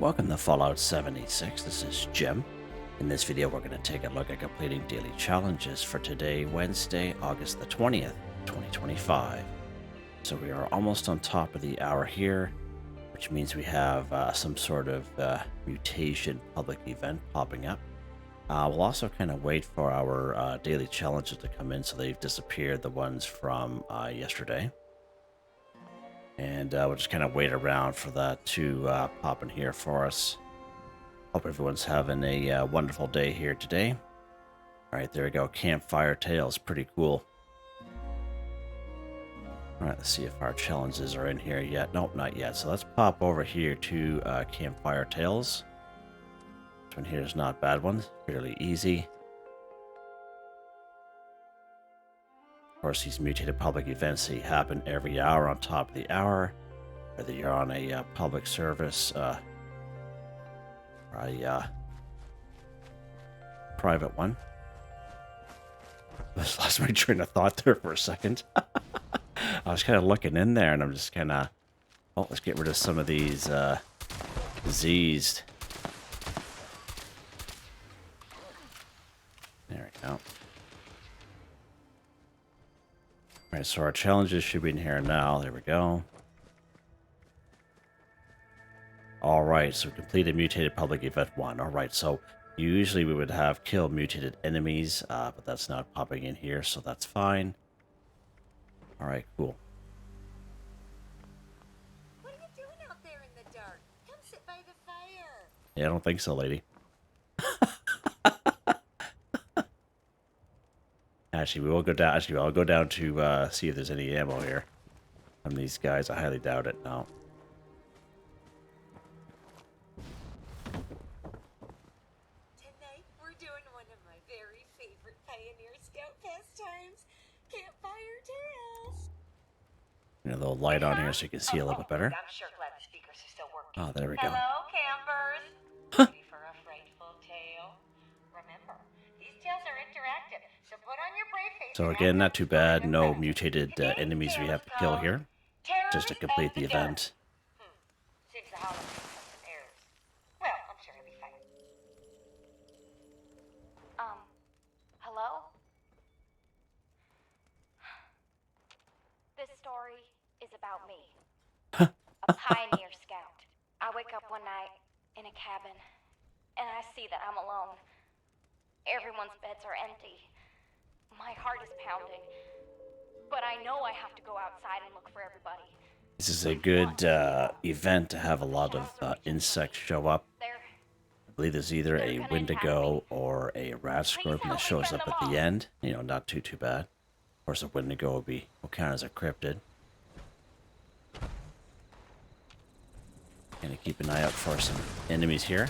Welcome to Fallout 76. This is Jim. In this video, we're going to take a look at completing daily challenges for today, Wednesday, August the 20th, 2025. So we are almost on top of the hour here, which means we have some sort of mutation public event popping up. We'll also kind of wait for our daily challenges to come in, so they've disappeared, the ones from yesterday. And we'll just kind of wait around for that to pop in here for us. Hope everyone's having a wonderful day here today. All right, there we go. Campfire Tales, pretty cool. All right, let's see if our challenges are in here yet. Nope, not yet. So let's pop over here to Campfire Tales. This one here is not a bad one. Fairly easy. Of course, these mutated public events, they happen every hour on top of the hour, whether you're on a public service or a private one. I just lost my train of thought there for a second. I was kind of looking in there, and I'm just kind of, oh, let's get rid of some of these Z's. There we go. Alright, so our challenges should be in here now. There we go. Alright, so completed mutated public event 1. Alright, so usually we would have kill mutated enemies, but that's not popping in here, so that's fine. Alright, cool. What are you doing out there in the dark? Come sit by the fire. Yeah, I don't think so, lady. Actually, we will go down. Actually, I'll go down to see if there's any ammo here from these guys. I highly doubt it. No. Tonight we're doing one of my very favorite Pioneer Scout pastimes, Campfire Tales. A little light on here so you can see a little bit better. I'm sure glad the speakers are still working. Oh, there we go. Hello, campers. Ready for a frightful tale? Remember, these tales are interactive, so put on your brave face. So again, not too bad. No mutated enemies we have to kill here, just to complete the event. Seems the holidays have some errors. Well, I'm sure he'll be fine. Hello? This story is about me. A pioneer scout. I wake up one night in a cabin, and I see that I'm alone. Everyone's beds are empty. My heart is pounding. But I know I have to go outside and look for everybody. This is a good event to have a lot of insects show up. I believe there's either a Wendigo or a rat scorpion that shows up at the end. You know, not too bad. Of course, a Wendigo will count as a cryptid. Gonna keep an eye out for some enemies here.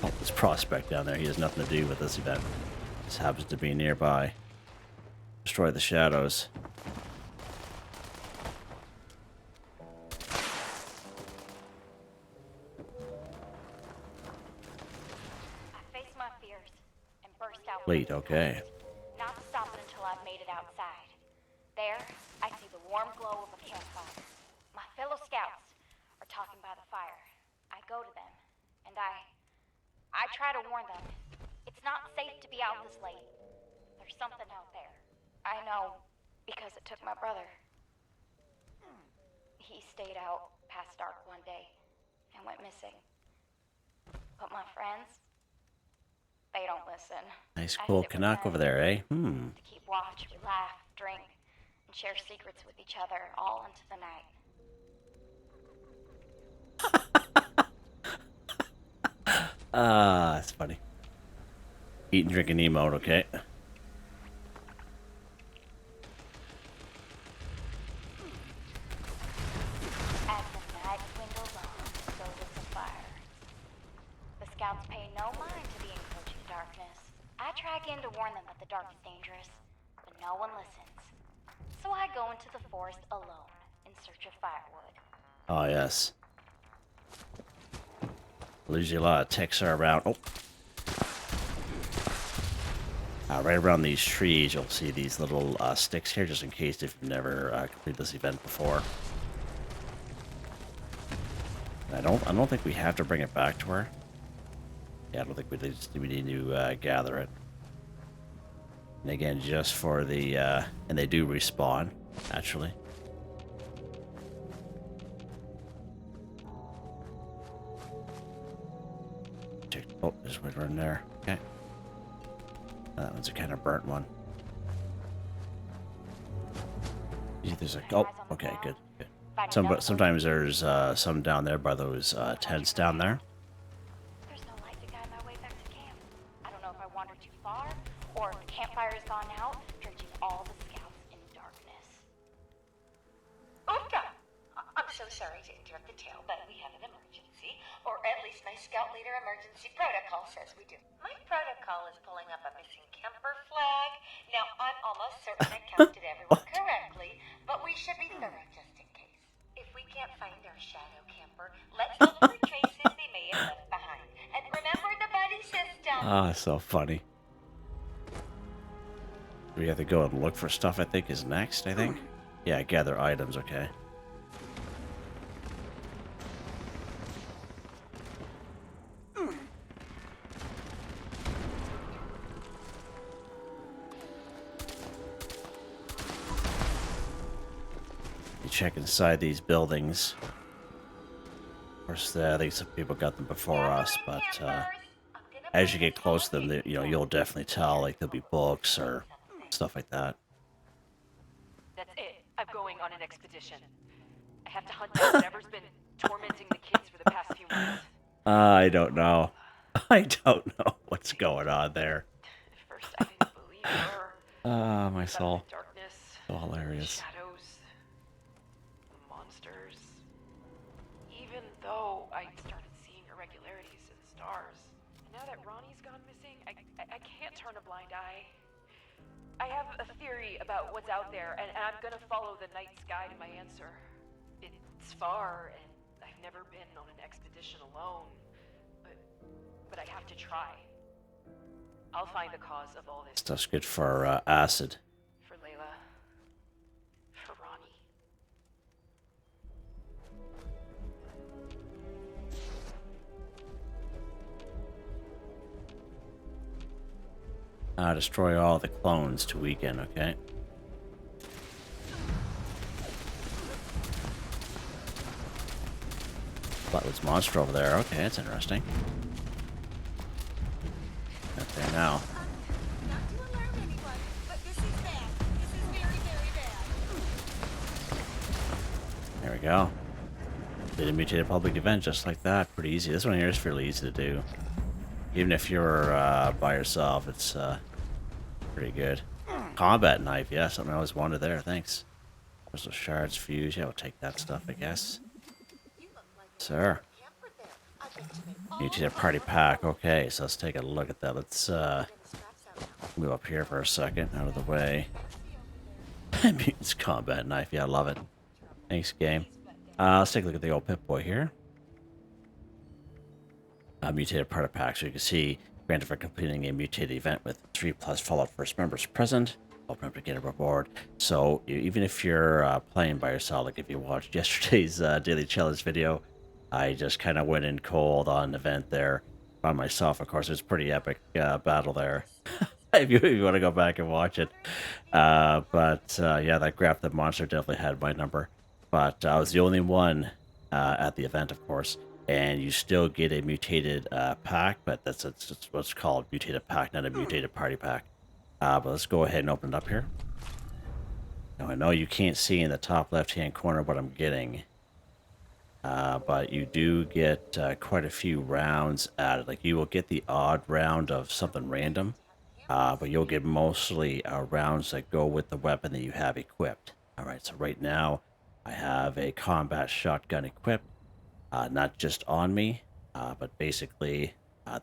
Oh, this prospect down there, he has nothing to do with this event. Just happens to be nearby. Destroy the shadows. I face my fears and burst out. Wait, okay. Not stopping until I've made it outside. There, I see the warm glow of a campfire. My fellow scouts are talking by the fire. I go to them, and I try to warn them. It's not safe to be out this late. There's something out there. I know, because it took my brother. He stayed out past dark one day and went missing. But my friends, they don't listen. Nice cool Canuck over there, eh? To keep watch, we laugh, drink, and share secrets with each other all into the night. That's funny. Eat and drink and emote, okay. As the night dwindles on, so does the fire. The scouts pay no mind to the encroaching darkness. I try again to warn them that the dark is dangerous, but no one listens. So I go into the forest alone in search of firewood. Oh, yes. Usually a lot of ticks are around. Oh. Right around these trees, you'll see these little sticks here, just in case if you've never completed this event before. I don't think we have to bring it back to her. Yeah, I don't think we need to gather it. And again, just for the and they do respawn, actually. Oh, there's one in there. Okay. That one's a kind of burnt one. There's a okay, good. Sometimes there's some down there by those tents down there. There's no light to guide my way back to camp. I don't know if I wandered too far, or if the campfire has gone out, drenching all the scouts in darkness. Oofda! I'm so sorry to interrupt the tale, but we have an emergency. Or at least my scout leader emergency protocol says we do. My protocol is pulling up a missing camper flag. Now, I'm almost certain I counted everyone correctly, but we should be thorough just in case. If we can't find our shadow camper, let's look for traces they may have left behind. And remember the buddy system. Ah, so funny. We have to go and look for stuff, I think, is next, I think. Yeah, gather items, okay. Check inside these buildings. Of course, I think some people got them before us, but as you get close to them, you'll definitely tell, like, there'll be books or stuff like that. That's it. I'm going on an expedition. I have to hunt down whatever's been tormenting the kids for the past few months. I don't know. I don't know what's going on there. At first, I didn't believe her. Ah, my soul. Darkness, So hilarious. shadows, monsters. Even though I started seeing irregularities in the stars, and now that Ronnie's gone missing, I can't turn a blind eye. I have a theory about what's out there, and I'm gonna follow the night sky to my answer. It's far, and I've never been on an expedition alone, but I have to try. I'll find the cause of all this. Stuff's good for acid. For Layla. For Ronnie. Destroy all the clones to weaken, okay? Flatwood's monster over there. Okay, that's interesting. Okay, now. Not to alarm anyone, but this is bad. This is very, very bad. There we go. Did a mutated public event just like that. Pretty easy. This one here is fairly easy to do. Even if you're by yourself, it's pretty good. Combat knife, yeah, something I always wanted there. Thanks. Crystal shards, fuse. Yeah, we'll take that stuff, I guess. You look like a Sir. camper there. I bet you they all Mutated party pack. Okay, so let's take a look at that. Let's got the straps out now. move up here for a second, out of the way. Mutant's combat knife. Yeah, I love it. Thanks, game. Let's take a look at the old Pip-Boy here. Mutated party pack. So you can see, granted for completing a mutated event with 3+ Fallout First members present. Open up to get a reward. So even if you're playing by yourself, like if you watched yesterday's Daily Challenge video, I just kind of went in cold on an event there by myself. Of course, it was a pretty epic battle there. if you want to go back and watch it. Yeah, that grab the monster definitely had my number. But I was the only one at the event, of course. And you still get a mutated pack, but that's what's called mutated pack, not a mutated party pack. But let's go ahead and open it up here. Now, I know you can't see in the top left-hand corner what I'm getting. But you do get quite a few rounds added. Like, you will get the odd round of something random. But you'll get mostly rounds that go with the weapon that you have equipped. Alright, so right now, I have a combat shotgun equipped. Not just on me, but basically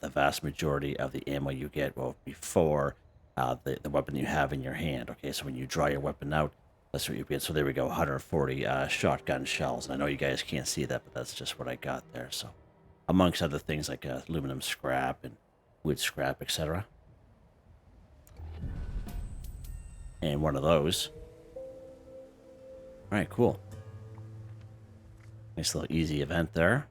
the vast majority of the ammo you get will be for the weapon you have in your hand. Okay, so when you draw your weapon out, that's what you get. So there we go, 140 shotgun shells. And I know you guys can't see that, but that's just what I got there. So amongst other things like aluminum scrap and wood scrap, etc. And one of those. All right, cool. Nice little easy event there.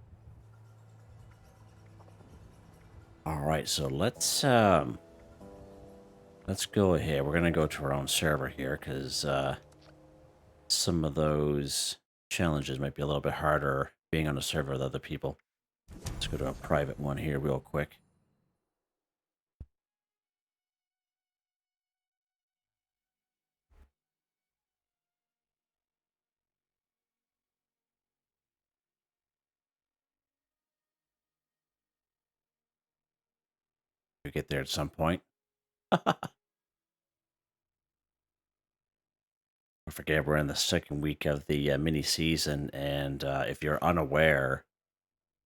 All right, so let's go ahead. We're gonna go to our own server here because some of those challenges might be a little bit harder being on a server with other people. Let's go to a private one here real quick. We get there at some point. Don't forget, we're in the second week of the mini season, and if you're unaware,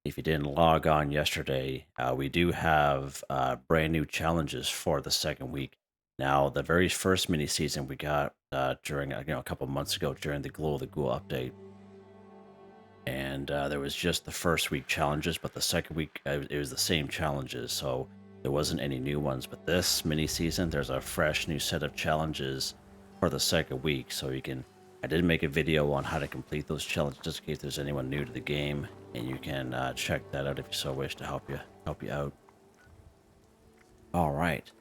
if you didn't log on yesterday, we do have brand new challenges for the second week. Now, the very first mini season we got during a couple months ago during the Ghoul update, and there was just the first week challenges, but the second week it was the same challenges, so there wasn't any new ones. But this mini season, there's a fresh new set of challenges for the second week, so you can. I did make a video on how to complete those challenges just in case there's anyone new to the game, and you can check that out if you so wish to help you out. All right.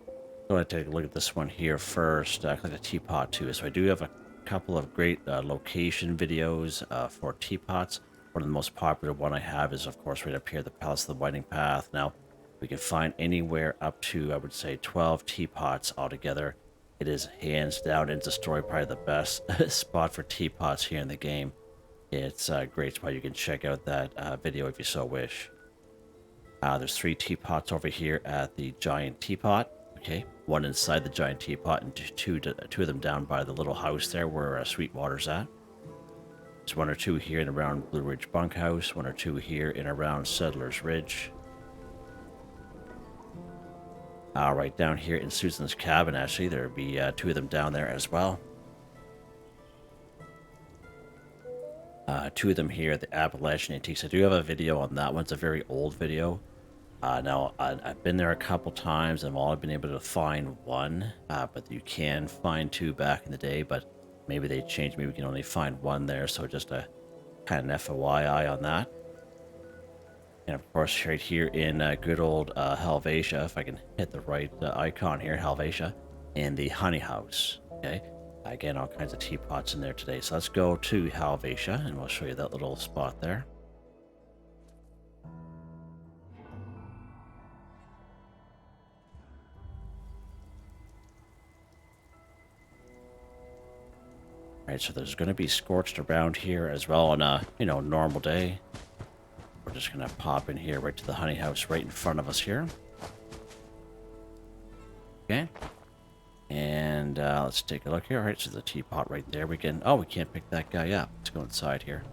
I'm going to take a look at this one here first. Click the Teapot too. So I do have a couple of great location videos for teapots. One of the most popular one I have is, of course, right up here, the Palace of the Winding Path. Now, we can find anywhere up to, I would say, 12 teapots altogether. It is hands down into story probably the best spot for teapots here in the game. It's a great spot. You can check out that video if you so wish. There's 3 teapots over here at the giant teapot. Okay, one inside the giant teapot and two of them down by the little house there where Sweetwater's at. There's 1 or 2 here in around Blue Ridge Bunkhouse, 1 or 2 here in around Settlers Ridge. Right down here in Susan's cabin, actually, there'll be 2 of them down there as well. 2 of them here at the Appalachian Antiques. I do have a video on that one. It's a very old video. Now, I've been there a couple times, and I've only been able to find 1, but you can find 2 back in the day, but maybe they changed. Maybe we can only find 1 there, so just a kind of an FYI on that. And of course, right here in good old Helvetia, if I can hit the right icon here, Helvetia, and the Honey House, okay? Again, all kinds of teapots in there today. So let's go to Helvetia, and we'll show you that little spot there. Right, so there's going to be scorched around here as well on a, normal day. We're just going to pop in here right to the honey house right in front of us here. Okay. And let's take a look here. All right, so the teapot right there. We can't pick that guy up. Let's go inside here.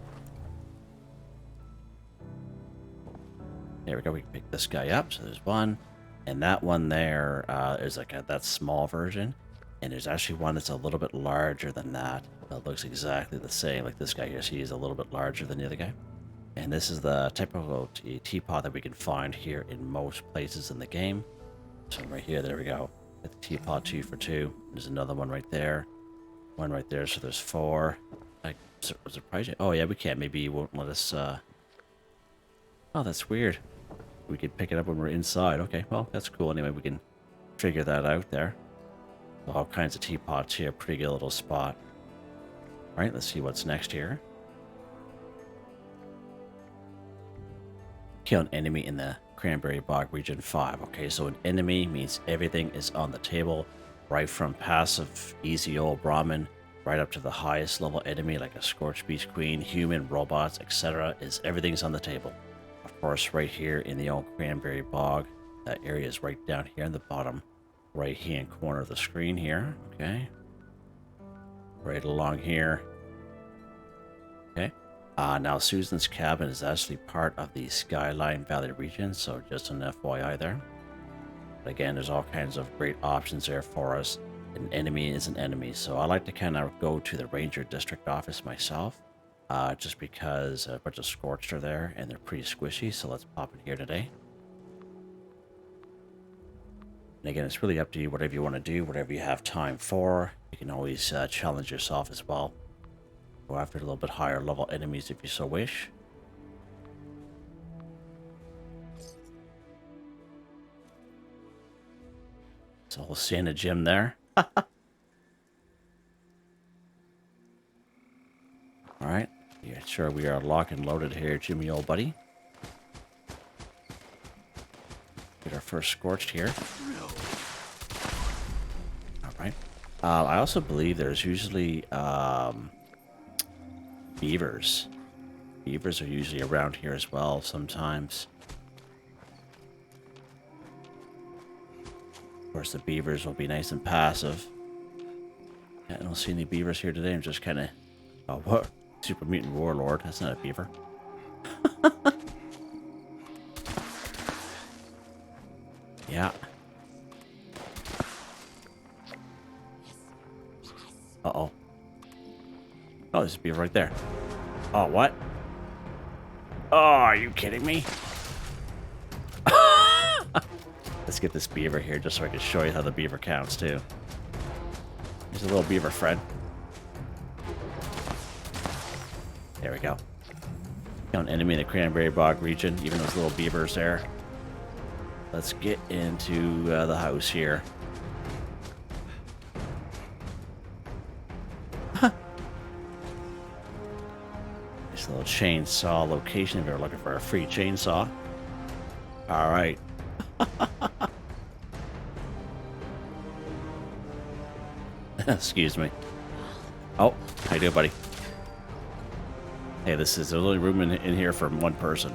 There we go. We can pick this guy up. So there's 1. And that one there is like that small version. And there's actually one that's a little bit larger than that. That looks exactly the same. Like this guy here, see, he's a little bit larger than the other guy. And this is the typical teapot that we can find here in most places in the game. So right here, there we go. Get the teapot 2 for 2. There's another one right there. 1 right there, so there's 4. I was surprised. Oh yeah, we can't. Maybe you won't let us. Oh, that's weird. We could pick it up when we're inside. Okay, well, that's cool. Anyway, we can figure that out there. All kinds of teapots here. Pretty good little spot. All right, let's see what's next here. Kill an enemy in the Cranberry Bog Region 5. Okay, so an enemy means everything is on the table, right from passive, easy old Brahmin, right up to the highest level enemy like a Scorched Beast Queen, human, robots, etc. Everything's on the table. Of course, right here in the old Cranberry Bog, that area is right down here in the bottom right-hand corner of the screen here. Okay. Right along here. Okay. Now Susan's cabin is actually part of the Skyline Valley region, so just an FYI there. But again, there's all kinds of great options there for us. An enemy is an enemy, so I like to kind of go to the Ranger District office myself, just because a bunch of Scorched are there, and they're pretty squishy, so let's pop in here today. And again, it's really up to you, whatever you want to do, whatever you have time for. You can always challenge yourself as well. Go after a little bit higher level enemies if you so wish. a whole Santa gym there. Alright. Yeah, sure we are locked and loaded here, Jimmy, old buddy. Get our first scorched here. Alright. I also believe there's usually beavers. Beavers are usually around here as well sometimes. Of course, the beavers will be nice and passive. Yeah, I don't see any beavers here today. I'm just kind of... Oh, what? Super Mutant Warlord. That's not a beaver. Yeah. Uh-oh. Oh, there's a beaver right there. Oh, what? Oh, are you kidding me? Let's get this beaver here just so I can show you how the beaver counts, too. Here's a little beaver friend. There we go. Count enemy in the Cranberry Bog region, even those little beavers there. Let's get into the house here. This little chainsaw location if you're looking for a free chainsaw. Alright. Excuse me. Oh, how you doing, buddy? Hey, there's only room in here for one person.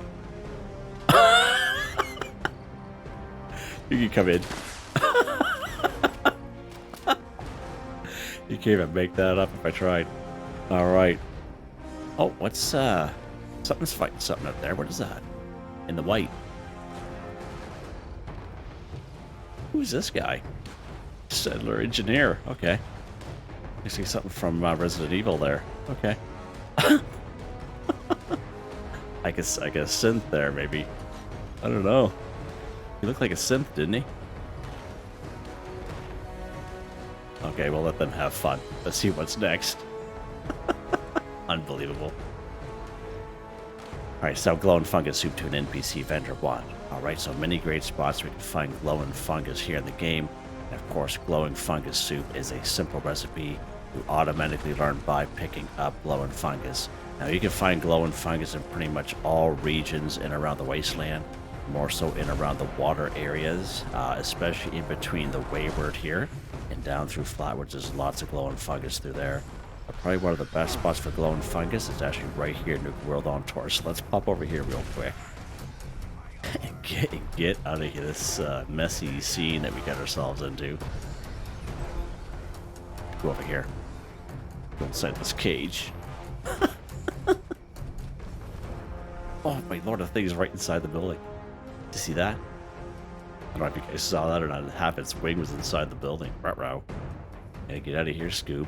You can come in. You can't even make that up if I tried. Alright. Oh, what's, something's fighting something up there. What is that? In the white. Who's this guy? Settler engineer. Okay. I see something from Resident Evil there. Okay. I guess a synth there, maybe. I don't know. He looked like a synth, didn't he? Okay, we'll let them have fun. Let's see what's next. Unbelievable. Alright, so glowing fungus soup to an NPC vendor 1. Alright, so many great spots where you can find glowing fungus here in the game. And of course, glowing fungus soup is a simple recipe you automatically learn by picking up glowing fungus. Now, you can find glowing fungus in pretty much all regions in around the wasteland, more so in around the water areas, especially in between the Wayward here and down through Flatwoods. There's lots of glowing fungus through there. But probably one of the best spots for glowing fungus is actually right here in Nuka World on Tour. So let's pop over here real quick and get out of here, this messy scene that we got ourselves into. Go over here. Go inside this cage. Oh my lord, the thing is right inside the building. Did you see that? I don't know if you guys saw that or not. Half its wing was inside the building. Ruh-roh. Gotta get out of here, Scoob.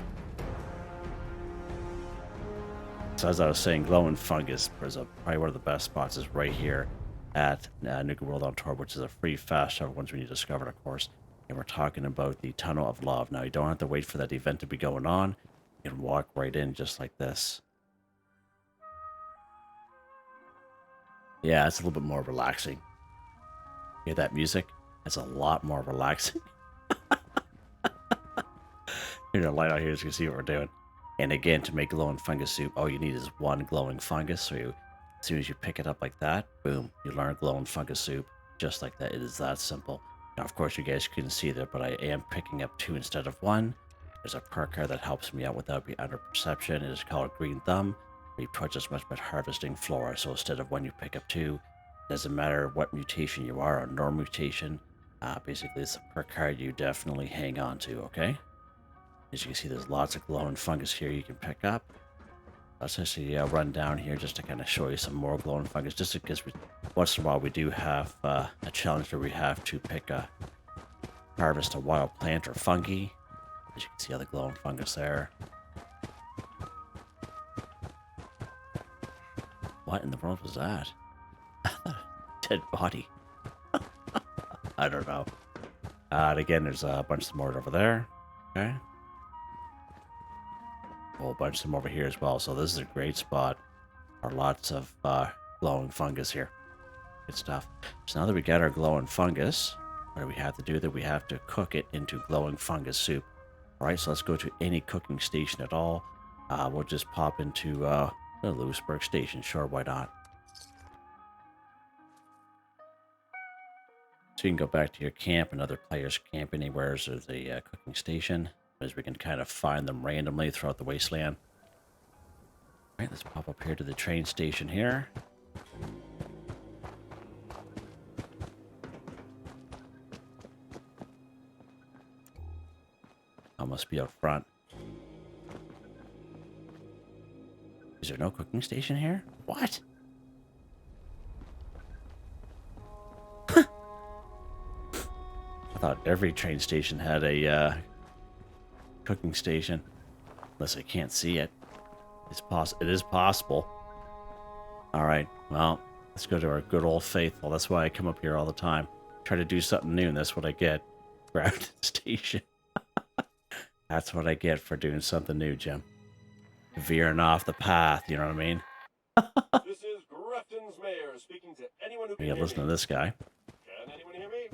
So as I was saying, glowing fungus is probably one of the best spots is right here at Nuka World on Tour, which is a free fast travel once when you discover it, of course. And we're talking about the Tunnel of Love. Now, you don't have to wait for that event to be going on. You can walk right in just like this. Yeah, it's a little bit more relaxing. Hear that music? It's a lot more relaxing. You're gonna light out here so you can see what we're doing. And again, to make glowing fungus soup, all you need is one glowing fungus. So as soon as you pick it up like that, boom, you learn glowing fungus soup just like that. It is that simple. Now, of course, you guys couldn't see that, but I am picking up 2 instead of 1. There's a perk card that helps me out without being under perception. It is called Green Thumb. You purchase much by harvesting flora. So instead of 1, you pick up 2. Doesn't matter what mutation you are, or no mutation. Basically, it's a perk card you definitely hang on to, okay? As you can see, there's lots of glowing fungus here you can pick up. Let's actually run down here just to kind of show you some more glowing fungus. Just because once in a while we do have a challenge where we have to harvest a wild plant or fungi. As you can see, all the glowing fungus there. What in the world was that? Dead body. I don't know. And again, there's a bunch more over there. Okay. A whole bunch of them over here as well. So this is a great spot for lots of glowing fungus here. Good stuff. So now that we got our glowing fungus, what do we have to do? That we have to cook it into glowing fungus soup. All right, so let's go to any cooking station at all. We'll just pop into the Lewisburg station. Sure, why not? So you can go back to your camp and other players camp anywhere as there's a cooking station, as we can kind of find them randomly throughout the wasteland. All right, let's pop up here to the train station here. I must be up front. Is there no cooking station here? What? I thought every train station had a cooking station, unless I can't see it. It is possible. All right, well, let's go to our good old faithful. That's why I come up here all the time. Try to do something new, and that's what I get. Ground station. That's what I get for doing something new, Jim. Veering off the path, you know what I mean? This is Grafton's mayor speaking to anyone who can Yeah, hear listen me. to this guy. Can anyone hear me?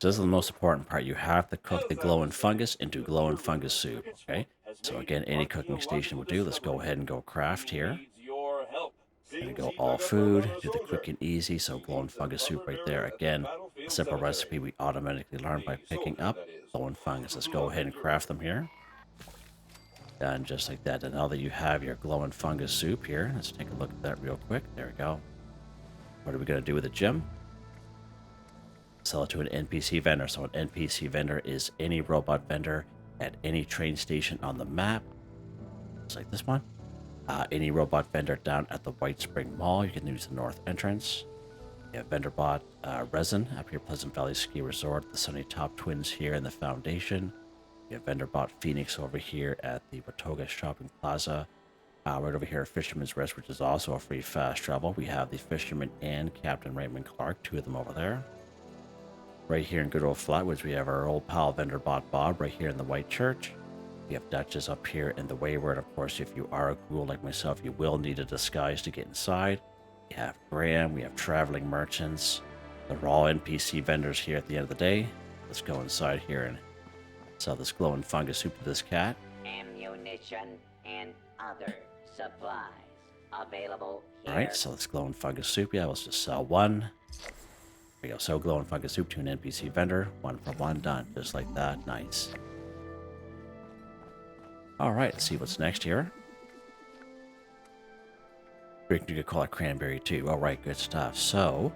So this is the most important part. You have to cook the glowing fungus into glowing fungus soup, okay? So again, any cooking station will do. Let's go ahead and go craft here. Needs your help. Gonna go all food, do the quick and easy, so glowing fungus soup right there. Again, a simple recipe we automatically learn by picking up glowing fungus. Let's go ahead and craft them here. Done just like that. And now that you have your glowing fungus soup here, let's take a look at that real quick. There we go. What are we gonna do with it, Jim? Sell it to an NPC vendor. So an NPC vendor is any robot vendor at any train station on the map. Just like this one. Any robot vendor down at the White Spring Mall. You can use the north entrance. You have vendor bot resin up here, Pleasant Valley Ski Resort. The Sunny Top Twins here in the Foundation. You have vendor bot Phoenix over here at the Watoga Shopping Plaza. Right over here, Fisherman's Rest, which is also a free fast travel. We have the Fisherman and Captain Raymond Clark, two of them over there. Right here in good old Flatwoods, we have our old pal vendor bot Bob right here in the White Church. We have Duchess up here in the Waywarner. Of course, if you are a ghoul like myself, you will need a disguise to get inside. We have Graham, we have traveling merchants. They're all NPC vendors here at the end of the day. Let's go inside here and sell this glowing fungus soup to this cat. Ammunition and other supplies available here. Alright, so this glowing fungus soup. Yeah, let's just sell one. There we go. So glowing fungus soup to an NPC vendor. 1 for 1, done. Just like that. Nice. Alright, let's see what's next here. Drink Nuka-Cola Cranberry too. Alright, good stuff. So,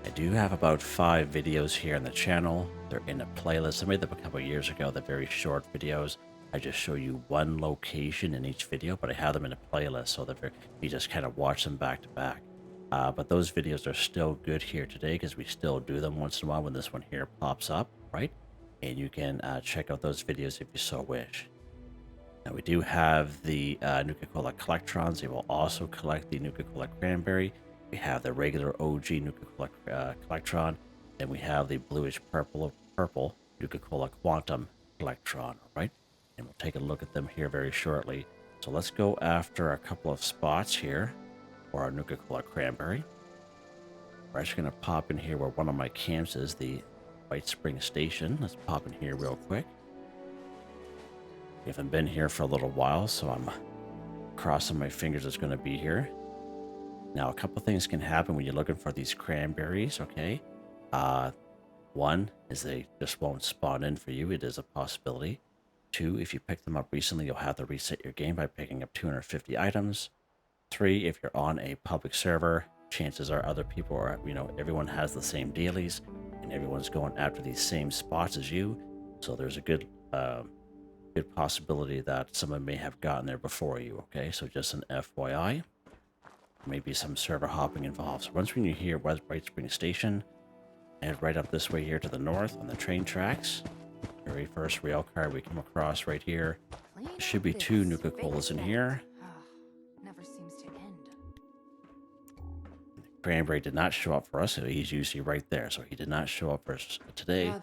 I do have about 5 videos here on the channel. They're in a playlist. I made them a couple of years ago. They're very short videos. I just show you one location in each video, but I have them in a playlist so that you just kind of watch them back to back. But those videos are still good here today because we still do them once in a while when this one here pops up, right? And you can check out those videos if you so wish. Now we do have the Nuka-Cola Collectrons. They will also collect the Nuka-Cola Cranberry. We have the regular OG Nuka-Cola Collectron. Then we have the bluish purple Nuka-Cola Quantum Collectron, right? And we'll take a look at them here very shortly. So let's go after a couple of spots here for our Nuka-Cola Cranberry. We're actually going to pop in here where one of my camps is, the White Spring Station. Let's pop in here real quick. We haven't been here for a little while, so I'm crossing my fingers it's going to be here. Now, a couple things can happen when you're looking for these cranberries, okay? One is they just won't spawn in for you. It is a possibility. 2, if you pick them up recently, you'll have to reset your game by picking up 250 items. 3, if you're on a public server, chances are other people are, everyone has the same dailies, and everyone's going after these same spots as you. So there's a good possibility that someone may have gotten there before you, okay? So just an FYI. Maybe some server hopping involved. So once when you hear White Spring Station, and right up this way here to the north on the train tracks, very first rail car we come across right here. There should be 2 Nuka-Colas in here. Never seems to end. Cranberry did not show up for us, so he's usually right there. So he did not show up for us today.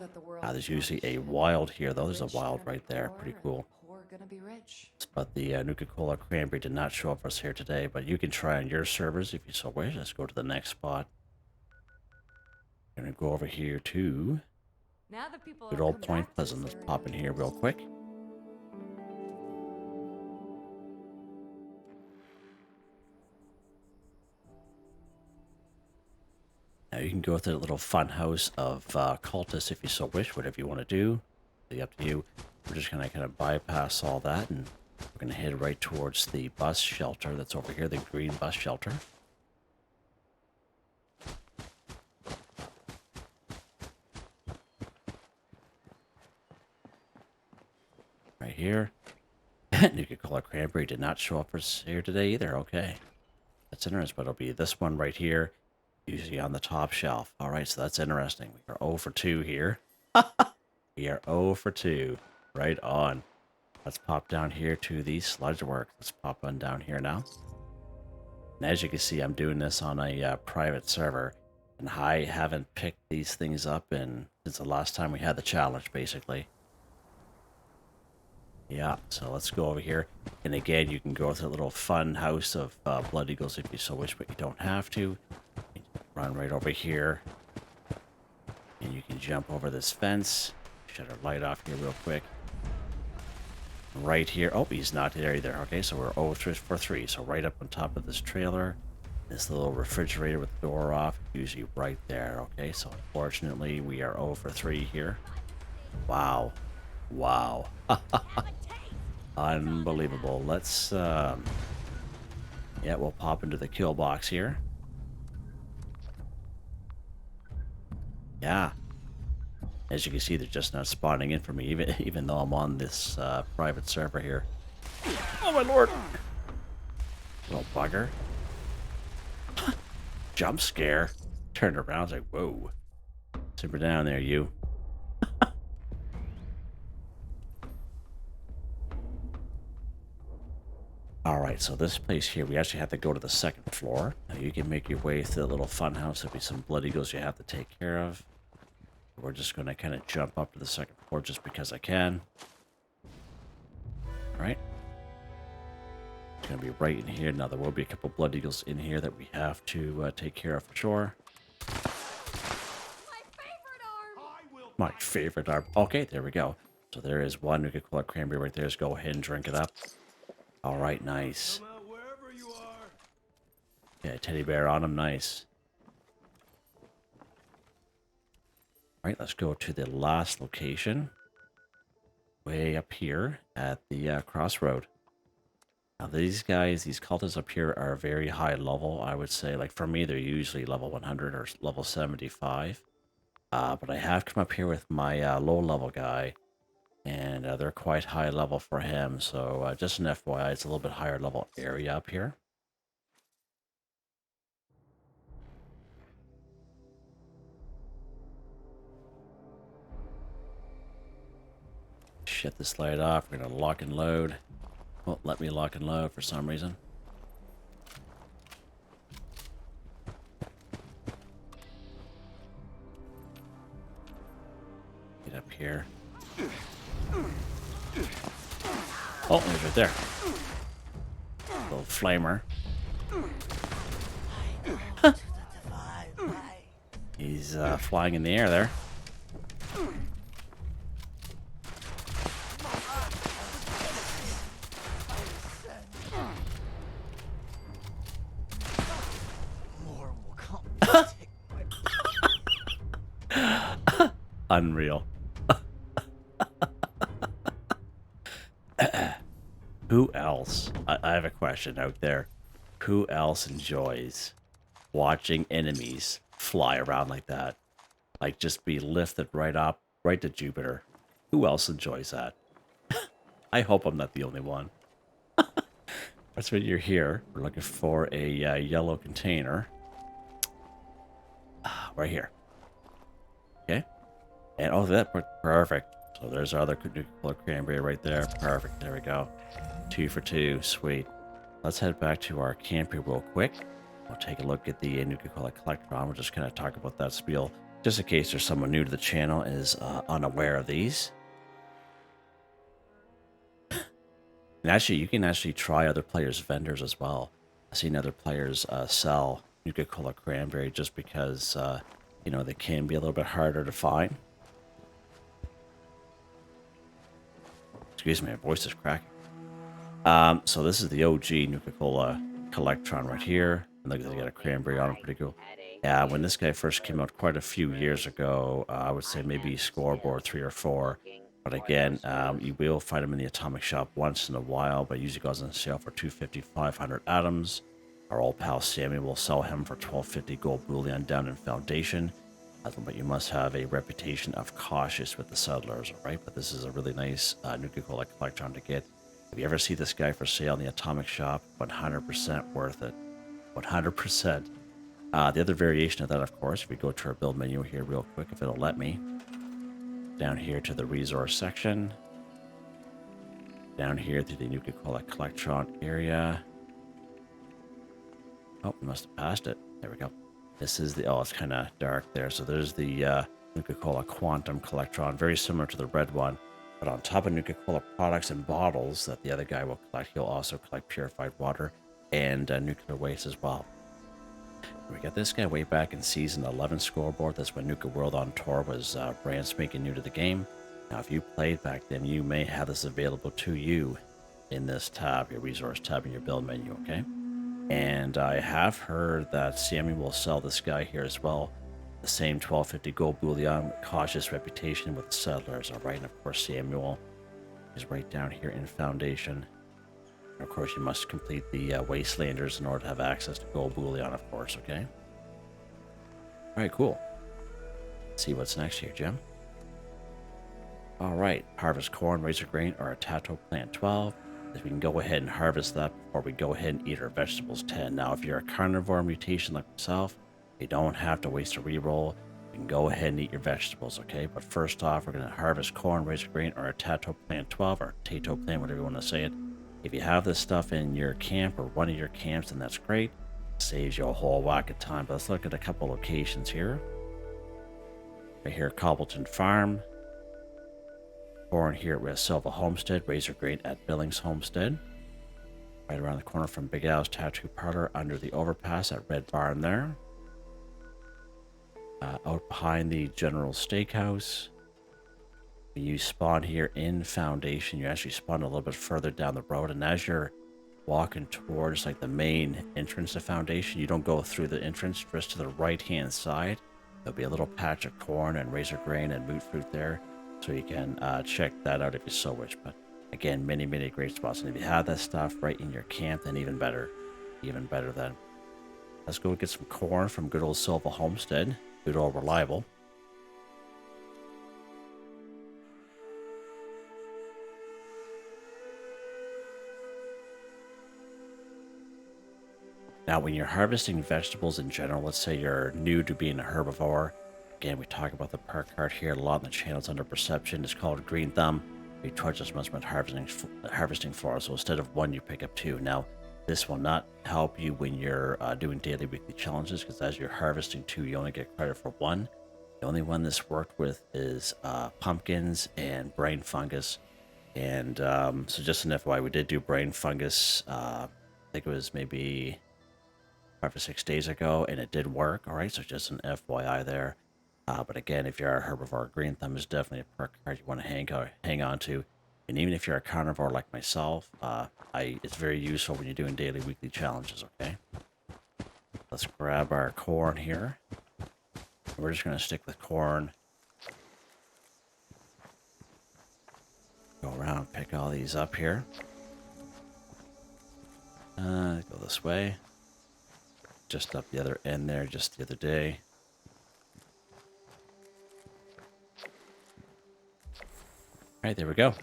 There's usually a wild here, though. There's a wild right there. Pretty cool. But the Nuka-Cola Cranberry did not show up for us here today. But you can try on your servers if you so wish. Let's go to the next spot. I'm going to go over here to Now that people Good have old come Point back to Pleasant. this Let's area. pop in here real quick. Now you can go to the little fun house of cultists if you so wish, whatever you want to do. It's up to you. We're just going to kind of bypass all that, and we're going to head right towards the bus shelter that's over here, the green bus shelter. Right here. Nuka-Cola Cranberry did not show up for here today either. Okay. That's interesting, but it'll be this one right here, usually on the top shelf. All right, so that's interesting. We are 0 for 2 here. We are 0 for 2. Right on. Let's pop down here to the sludge work. Let's pop on down here now. And as you can see, I'm doing this on a private server, and I haven't picked these things up since the last time we had the challenge, basically. Yeah, so let's go over here. And again, you can go to the little fun house of Blood Eagles if you so wish, but you don't have to. You run right over here. And you can jump over this fence. Shut our light off here real quick. Right here. Oh, he's not there either. Okay, so we're 0 for 3. So right up on top of this trailer. This little refrigerator with the door off. Usually right there. Okay, so unfortunately, we are 0 for 3 here. Wow. Wow. Unbelievable. Let's, yeah, we'll pop into the kill box here. Yeah. As you can see, they're just not spawning in for me, even though I'm on this private server here. Oh, my lord. Little bugger. Jump scare. Turned around, I was like, whoa. Simmer down there, you. Alright, so this place here, we actually have to go to the second floor. Now you can make your way through the little fun house. There'll be some Blood Eagles you have to take care of. We're just going to kind of jump up to the second floor just because I can. Alright. It's going to be right in here. Now there will be a couple Blood Eagles in here that we have to take care of for sure. My favorite arm. Okay, there we go. So there is one Nuka-Cola Cranberry right there. Just go ahead and drink it up. All right, nice. Yeah, teddy bear on him, nice. All right, let's go to the last location. Way up here at the crossroad. Now these guys, these cultists up here are very high level, I would say. Like for me, they're usually level 100 or level 75. But I have come up here with my low level guy. And they're quite high level for him, so just an FYI, it's a little bit higher level area up here. Shut this light off. We're going to lock and load. Won't let me lock and load for some reason. Get up here. Oh, he's right there. Little flamer. He's flying in the air there. Unreal. Who else? I have a question out there. Who else enjoys watching enemies fly around like that? Like just be lifted right up, right to Jupiter. Who else enjoys that? I hope I'm not the only one. That's when you're here. We're looking for a yellow container. Right here. Okay. And oh, that perfect. So there's our other Nuka-Cola Cranberry right there. Perfect. There we go. 2 for 2. Sweet. Let's head back to our camp here real quick. We'll take a look at the Nuka-Cola Collectron. We'll just kind of talk about that spiel, just in case there's someone new to the channel is unaware of these. And actually, you can actually try other players' vendors as well. I've seen other players sell Nuka-Cola Cranberry just because, you know, they can be a little bit harder to find. Excuse me, my voice is cracking. So this is the OG Nuka-Cola Collectron right here. And look, they got a cranberry on it, pretty cool. Yeah, when this guy first came out quite a few years ago, I would say maybe scoreboard 3 or 4. But again, you will find them in the Atomic Shop once in a while, but usually goes on sale for $250, 500 atoms. Our old pal Sammy will sell him for $12.50 gold bullion down in Foundation. But you must have a reputation of cautious with the settlers, alright? But this is a really nice Nuka-Cola Collectron to get. If you ever see this guy for sale in the Atomic Shop, 100% worth it. 100%. The other variation of that, of course, if we go to our build menu here real quick, if it'll let me. Down here to the resource section. Down here to the Nuka-Cola Collectron area. Oh, we must have passed it. There we go. This is the, oh, it's kind of dark there. So there's the Nuka-Cola Quantum Collectron, very similar to the red one. But on top of Nuka-Cola products and bottles that the other guy will collect, he'll also collect purified water and nuclear waste as well. We got this guy way back in Season 11 scoreboard. That's when Nuka World on Tour was brand spanking new to the game. Now, if you played back then, you may have this available to you in this tab, your resource tab in your build menu, okay? And I have heard that Sammy will sell this guy here as well. The same 12.50 gold bullion with cautious reputation with settlers, alright? And of course, Samuel is right down here in Foundation. And of course, you must complete the Wastelanders in order to have access to gold bullion, of course, okay? Alright, cool. Let's see what's next here, Jim. Alright, harvest corn, Razorgrain, or a Tato plant 12. We can go ahead and harvest that before we go ahead and eat our vegetables 10. Now, if you're a carnivore mutation like myself, you don't have to waste a reroll. You can go ahead and eat your vegetables, okay? But first off, we're going to harvest corn, Razorgrain, or a Tato plant 12, or Tato plant, whatever you want to say it. If you have this stuff in your camp or one of your camps, then that's great. Saves you a whole whack of time. But let's look at a couple locations here. Right here, Cobbleton Farm. Corn here at Silva Homestead, Razorgrain at Billings Homestead. Right around the corner from Big Al's Tattoo Parlor under the overpass at Red Barn there. Out behind the General Steakhouse. When you spawn here in Foundation, you actually spawn a little bit further down the road, and as you're walking towards like the main entrance of Foundation, you don't go through the entrance, just to the right hand side. There'll be a little patch of corn and Razorgrain and moot fruit there. So you can check that out if you so wish. But again, many, many great spots. And if you have that stuff right in your camp, then even better. Even better then. Let's go get some corn from good old Silva Homestead. Good old reliable. Now, when you're harvesting vegetables in general, let's say you're new to being a herbivore. Again, we talk about the perk card here a lot in the channels under perception. It's called Green Thumb. We charge as much about harvesting for. So instead of 1, you pick up 2. Now, this will not help you when you're doing daily, weekly challenges, because as you're harvesting 2, you only get credit for 1. The only one this worked with is pumpkins and brain fungus. And so just an FYI, we did do brain fungus. I think it was maybe 5 or 6 days ago, and it did work. All right, so just an FYI there. But again, if you're a herbivore, Green Thumb is definitely a perk card you want to hang on to. And even if you're a carnivore like myself, it's very useful when you're doing daily, weekly challenges, okay? Let's grab our corn here. We're just going to stick with corn. Go around, pick all these up here. Go this way. Just up the other end there, just the other day. Alright, there we go.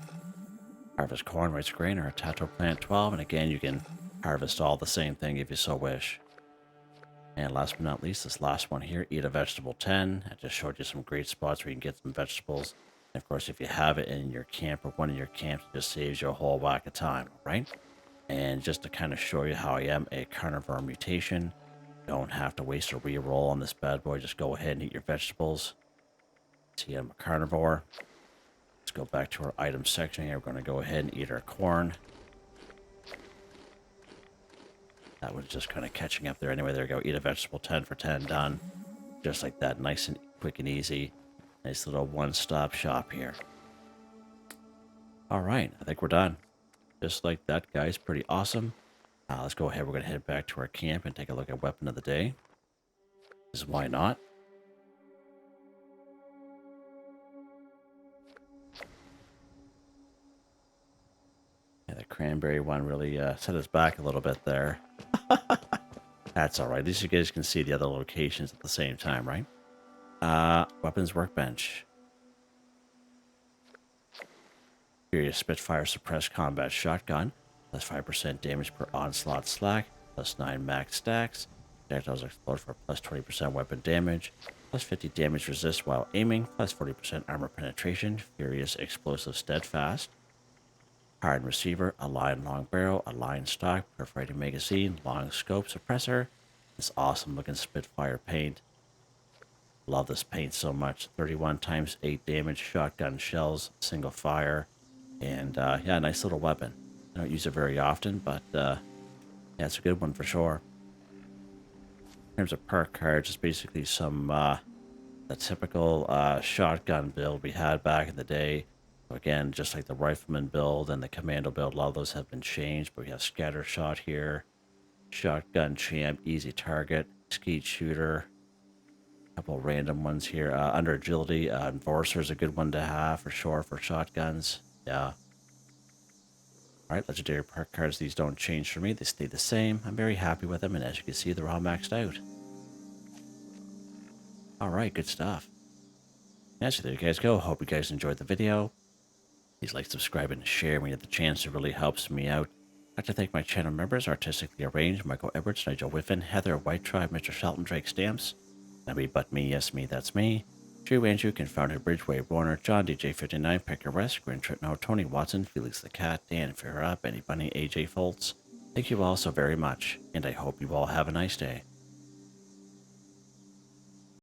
Harvest corn, Razorgrain, or a Tato plant 12. And again, you can harvest all the same thing if you so wish. And last but not least, this last one here, eat a vegetable 10. I just showed you some great spots where you can get some vegetables. And of course, if you have it in your camp or one of your camps, it just saves you a whole whack of time, right? And just to kind of show you how I am a carnivore mutation, don't have to waste a reroll on this bad boy. Just go ahead and eat your vegetables. See, I'm a carnivore. Let's go back to our item section here. We're going to go ahead and eat our corn. That was just kind of catching up there. Anyway, there we go. Eat a vegetable 10 for 10. Done. Just like that. Nice and quick and easy. Nice little one-stop shop here. All right, I think we're done. Just like that, guys. Pretty awesome. Let's go ahead. We're going to head back to our camp and take a look at weapon of the day. Because why not? Yeah, the cranberry one really set us back a little bit there. That's all right. At least you guys can see the other locations at the same time, right? Weapons workbench. Furious Spitfire suppressed combat shotgun. Plus 5% damage per onslaught slack. Plus 9 max stacks. Projectiles explode for plus 20% weapon damage. Plus 50 damage resist while aiming. Plus 40% armor penetration. Furious explosive steadfast. Hard receiver, a line long barrel, a line stock, perforating magazine, long scope suppressor. This awesome looking Spitfire paint. Love this paint so much. 31 times 8 damage, shotgun shells, single fire, and yeah, nice little weapon. I don't use it very often, but yeah, it's a good one for sure. In terms of perk cards, it's basically some the typical shotgun build we had back in the day. Again, just like the rifleman build and the commando build, a lot of those have been changed, but we have scatter shot here, shotgun champ, easy target, skeet shooter, a couple random ones here. Under agility, enforcer is a good one to have for sure for shotguns. Yeah. All right, legendary perk cards. These don't change for me. They stay the same. I'm very happy with them, and as you can see, they're all maxed out. All right, good stuff. Yeah, so there you guys go. Hope you guys enjoyed the video. Please like, subscribe, and share when you have the chance. It really helps me out. I'd like to thank my channel members, Artistically Arranged, Michael Edwards, Nigel Wiffen, Heather, Whitetribe, Mr. Shelton, Drake Stamps, NotMeButMeYesMeThatsMe, Drew Andrew, Confoundedbridge, Waywarner, John DJ59, Picquerist, Gwen Trutnau, Tony Watson, FelixTheKat, Dan Ferreira, Benny Bunny, AJ Foltz. Thank you all so very much, and I hope you all have a nice day.